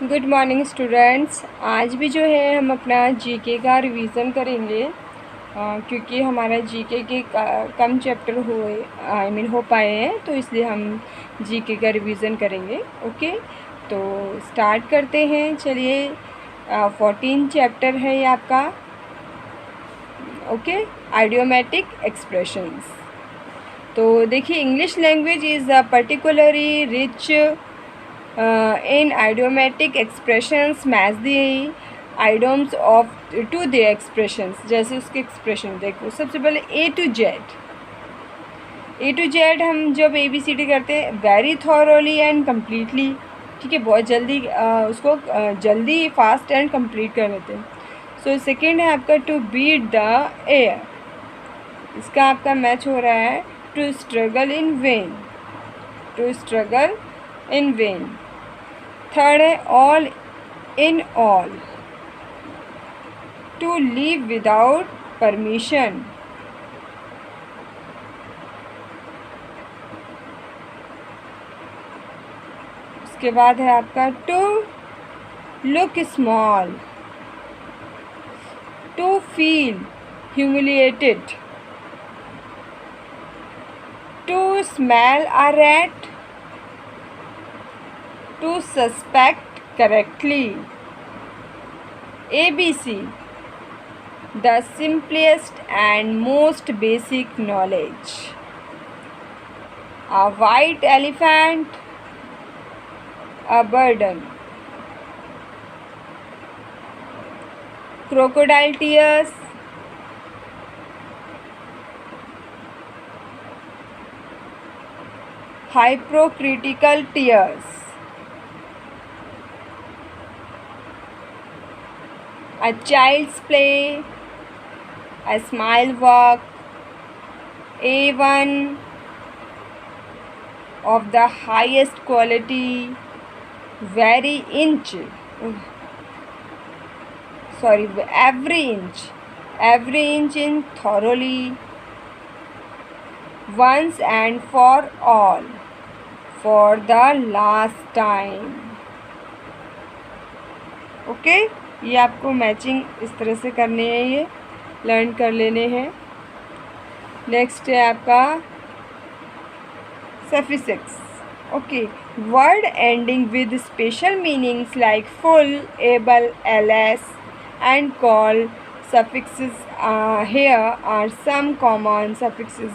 Good morning students. आज भी जो है हम अपना जीके का रिवीज़न करेंगे क्योंकि हमारा जीके के कम चैप्टर हो पाए हैं, तो इसलिए हम जीके का रिवीज़न करेंगे। ओके, तो स्टार्ट करते हैं। चलिए, 14 चैप्टर है ये आपका। Okay, idiomatic expressions. तो देखिए, English language is particularly rich in idiomatic expressions match the idioms of to the expressions। जैसे उसके एक्सप्रेशन देखो, सबसे पहले ए टू जेड हम जब ABCD करते हैं वेरी थॉरोली एंड कम्प्लीटली, ठीक है, बहुत जल्दी उसको जल्दी फास्ट एंड कंप्लीट कर लेते हैं। सो सेकेंड है आपका टू बीट द एयर, इसका आपका मैच हो रहा है to struggle in vain. Third है all in all, to leave without permission. उसके बाद है आपका to look small, to feel humiliated, to smell a rat, to suspect correctly। ABC, the simplest and most basic knowledge। A white elephant, a burden, crocodile tears, hypocritical tears, a child's play, a smile walk, A1 of the highest quality, every inch in thoroughly, once and for all, for the last time। Okay, ये आपको matching इस तरह से करने हैं, ये learn कर लेने हैं। नेक्स्ट है आपका suffix. Okay, word ending with special meanings like full, able, LS and call. Suffixes here are some common suffixes,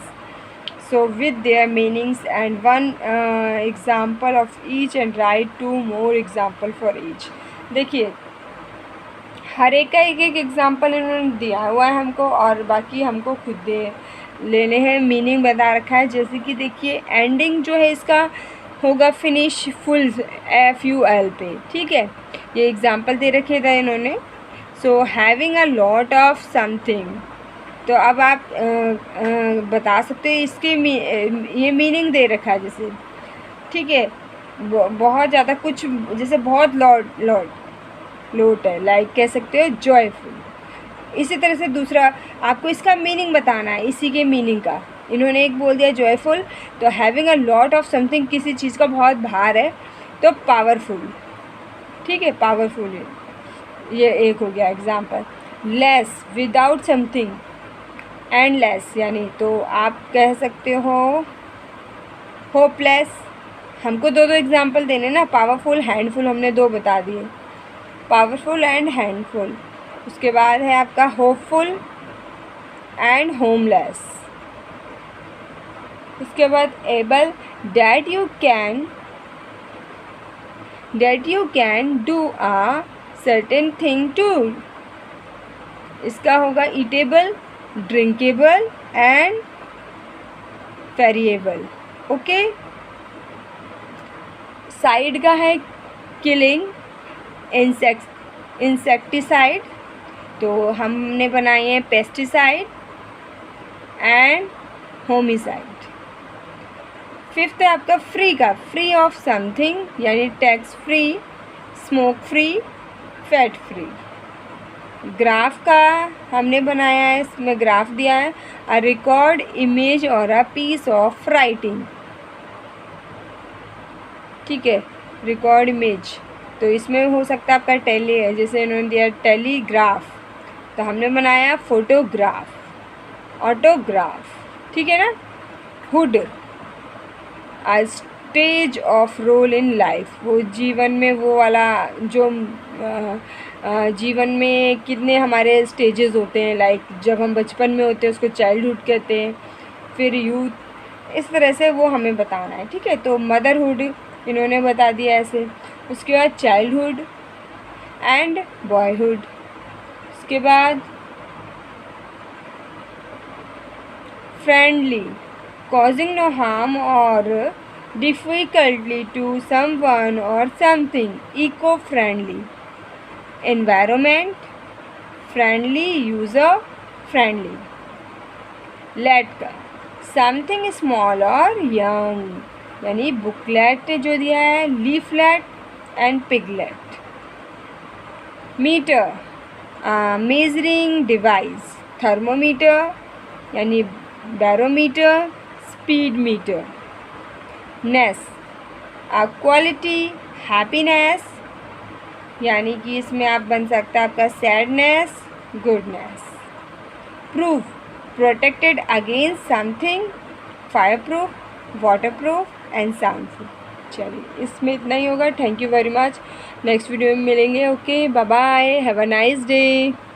so with their meanings and one example of each, and write 2 more example for each। देखिए, हर एक का एक example इन्होंने दिया हुआ है हमको, और बाकी हमको खुद लेने हैं। मीनिंग बता रखा है, जैसे कि देखिए एंडिंग जो है इसका होगा फिनिश फुल FUL पे, ठीक है। ये एग्जाम्पल दे रखे थे इन्होंने। So having a lot of something, तो अब आप बता सकते हैं इसके ये मीनिंग दे रखा है, जैसे ठीक है, बहुत ज़्यादा कुछ, जैसे बहुत लोट है, लाइक कह सकते हो जॉयफुल। इसी तरह से दूसरा आपको इसका मीनिंग बताना है, इसी के मीनिंग का। इन्होंने एक बोल दिया जॉयफुल, तो having a lot of something, किसी चीज़ का बहुत भार है, तो पावरफुल, ठीक है, पावरफुल है, ये एक हो गया example. Less, without something, and less यानी, तो आप कह सकते हो होपलेस। हमको दो एग्जाम्पल देने ना, पावरफुल, हैंडफुल, हमने 2 बता दिए, पावरफुल एंड हैंडफुल। उसके बाद है आपका होपफुल एंड होमलेस। उसके बाद able, that you can do a certain thing to. इसका होगा eatable, drinkable and ferryable. Okay, cide का है किलिंग, इंसेक्टिसाइड, तो हमने बनाए हैं पेस्टिसाइड एंड होमिसाइड। फिफ्थ है आपका फ्री का, फ्री ऑफ समथिंग यानी tax free, smoke free, fat free. Graph का हमने बनाया है, इसमें ग्राफ दिया है, अ रिकॉर्ड इमेज और अ पीस ऑफ राइटिंग, ठीक है, रिकॉर्ड इमेज तो इसमें हो सकता है आपका टेली है, जैसे इन्होंने दिया टेलीग्राफ, तो हमने बनाया फोटोग्राफ, ऑटोग्राफ, ठीक है ना। Hood, a stage of role in life, वो जीवन में वो वाला जो जीवन में कितने हमारे स्टेजेस होते हैं, लाइक जब हम बचपन में होते हैं उसको चाइल्डहुड कहते हैं, फिर यूथ, इस तरह से वो हमें बताना है, ठीक है। तो मदरहुड इन्होंने बता दिया ऐसे। उसके बाद चाइल्डहुड एंड बॉयहुड, उसके बाद friendly, causing no harm or difficulty to someone or something, eco-friendly, environment friendly, user friendly, let something small और यंग, यानी बुकलेट जो दिया है, leaflet and piglet. Meter, measuring device, thermometer यानी barometer, speed meter. Ness, quality, happiness, यानी कि इसमें आप बन सकता है आपका sadness, goodness. Proof, protected against something, fire proof, water proof and sound proof. चलिए इसमें इतना ही होगा। Thank you very much. Next video में मिलेंगे। Okay, bye bye, have a nice day.